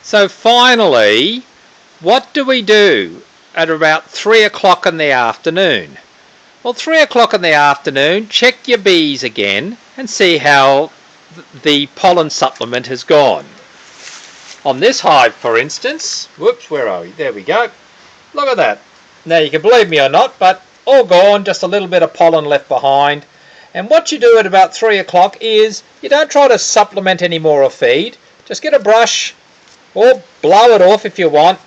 So finally, what do we do at about 3 o'clock in the afternoon? Well, 3 o'clock in the afternoon, check your bees again and see how the pollen supplement has gone. On this hive, for instance, whoops, where are we? There we go. Look at that. Now, you can believe me or not, but all gone, just a little bit of pollen left behind. And what you do at about 3 o'clock is you don't try to supplement any more or feed. Just get a brush or blow it off if you want.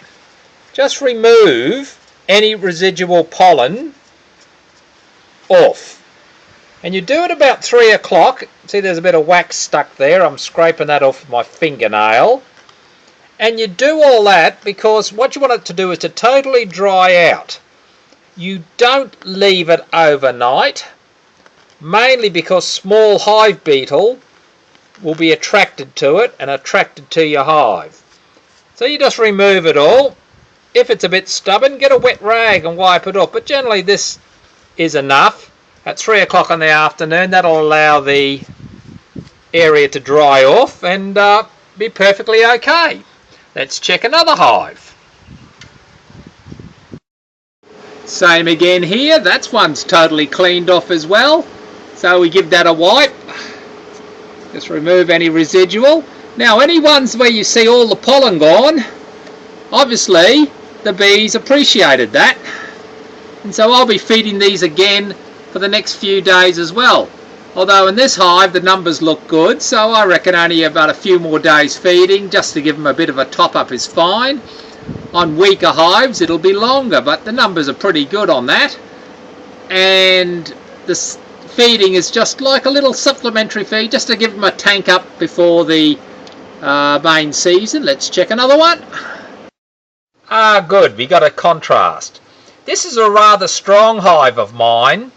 Just remove any residual pollen off. And you do it about 3 o'clock. See, there's a bit of wax stuck there. I'm scraping that off with my fingernail. And you do all that because what you want it to do is to totally dry out. You don't leave it overnight, mainly because small hive beetle will be attracted to it and attracted to your hive. So you just remove it all. If it's a bit stubborn, get a wet rag and wipe it off. But generally this is enough. At 3 o'clock in the afternoon, that'll allow the area to dry off and be perfectly okay. Let's check another hive. Same again here. That's one's totally cleaned off as well. So we give that a wipe. Just remove any residual. Now, any ones where you see all the pollen gone, obviously the bees appreciated that. And so I'll be feeding these again for the next few days as well. Although in this hive the numbers look good, so I reckon only about a few more days feeding just to give them a bit of a top up is fine. On weaker hives it'll be longer, but the numbers are pretty good on that. And this feeding is just like a little supplementary feed just to give them a tank up before the main season. Let's check another one. Good, we got a contrast. This is a rather strong hive of mine,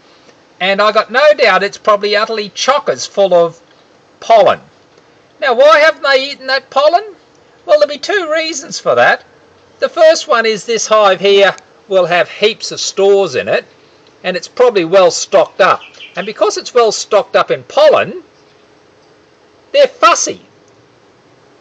and I got no doubt it's probably utterly chockers full of pollen. Now, why haven't they eaten that pollen? Well, there'll be two reasons for that. The first one is this hive here will have heaps of stores in it, and it's probably well stocked up. And because it's well stocked up in pollen, they're fussy.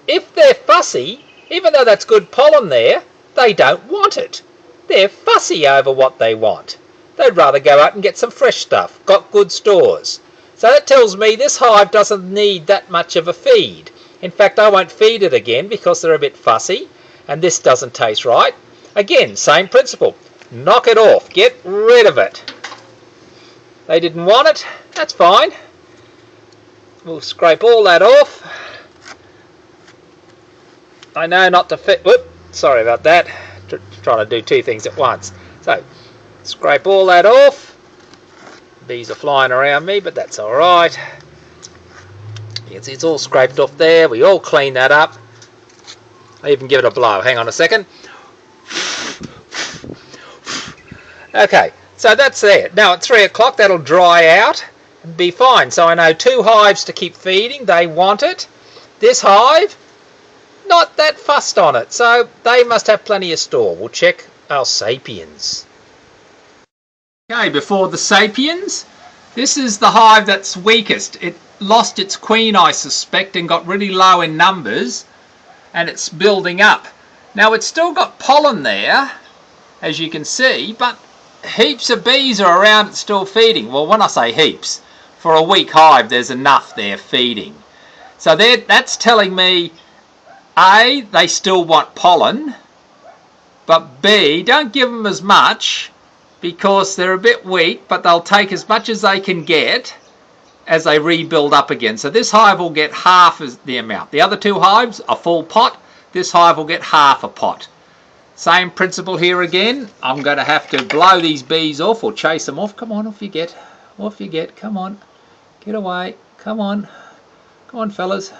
If they're fussy, even though that's good pollen there, they don't want it. They're fussy over what they want. They'd rather go out and get some fresh stuff, got good stores. So that tells me this hive doesn't need that much of a feed. In fact, I won't feed it again because they're a bit fussy, and this doesn't taste right. Again, same principle. Knock it off. Get rid of it. They didn't want it. That's fine. We'll scrape all that off. I know not to fit. Whoop, sorry about that. Trying to do two things at once. So, scrape all that off. Bees are flying around me, but that's all right. You can see it's all scraped off there. We all clean that up. I even give it a blow. Hang on a second. Okay, so that's there. Now at 3 o'clock that'll dry out and be fine. So I know two hives to keep feeding. They want it. This hive, not that fussed on it. So they must have plenty of store. We'll check our sapiens. Okay, before the sapiens, this is the hive that's weakest. It lost its queen, I suspect, and got really low in numbers, and it's building up. Now it's still got pollen there, as you can see, but heaps of bees are around it still feeding. Well, when I say heaps, for a weak hive there's enough there feeding. So that's telling me A, they still want pollen, but B, don't give them as much because they're a bit weak, but they'll take as much as they can get as they rebuild up again. So this hive will get half as the amount. The other two hives, a full pot. This hive will get half a pot. Same principle here again. I'm going to have to blow these bees off or chase them off. Come on, off you get. Off you get. Come on. Get away. Come on. Come on, fellas.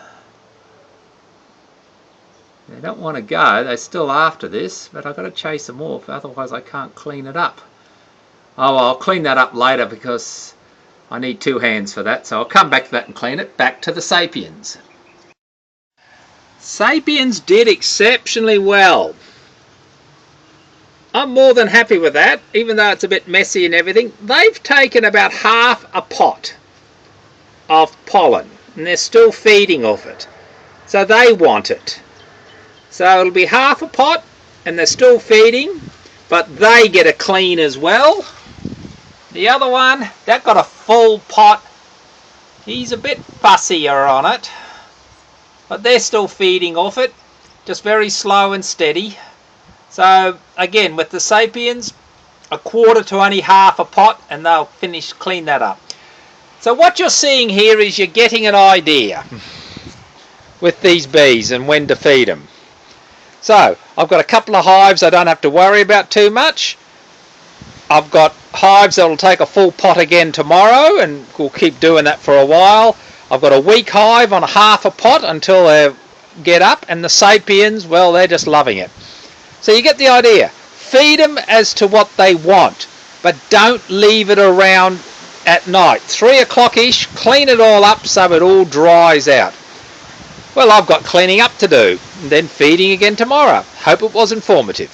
They don't want to go. They're still after this, but I've got to chase them off. Otherwise, I can't clean it up. Oh, well, I'll clean that up later because I need two hands for that. So I'll come back to that and clean it. Back to the sapiens. Sapiens did exceptionally well. I'm more than happy with that, even though it's a bit messy and everything. They've taken about half a pot of pollen, and they're still feeding off it. So they want it. So it'll be half a pot and they're still feeding, but they get a clean as well. The other one, that got a full pot. He's a bit fussier on it, but they're still feeding off it, just very slow and steady. So again, with the sapiens, a quarter to only half a pot and they'll clean that up. So what you're seeing here is you're getting an idea with these bees and when to feed them. So I've got a couple of hives I don't have to worry about too much. I've got hives that will take a full pot again tomorrow, and we'll keep doing that for a while. I've got a weak hive on a half a pot until they get up, and the sapiens, well, they're just loving it. So you get the idea. Feed them as to what they want, but don't leave it around at night. 3 o'clock-ish, clean it all up so it all dries out. Well, I've got cleaning up to do, and then feeding again tomorrow. Hope it was informative.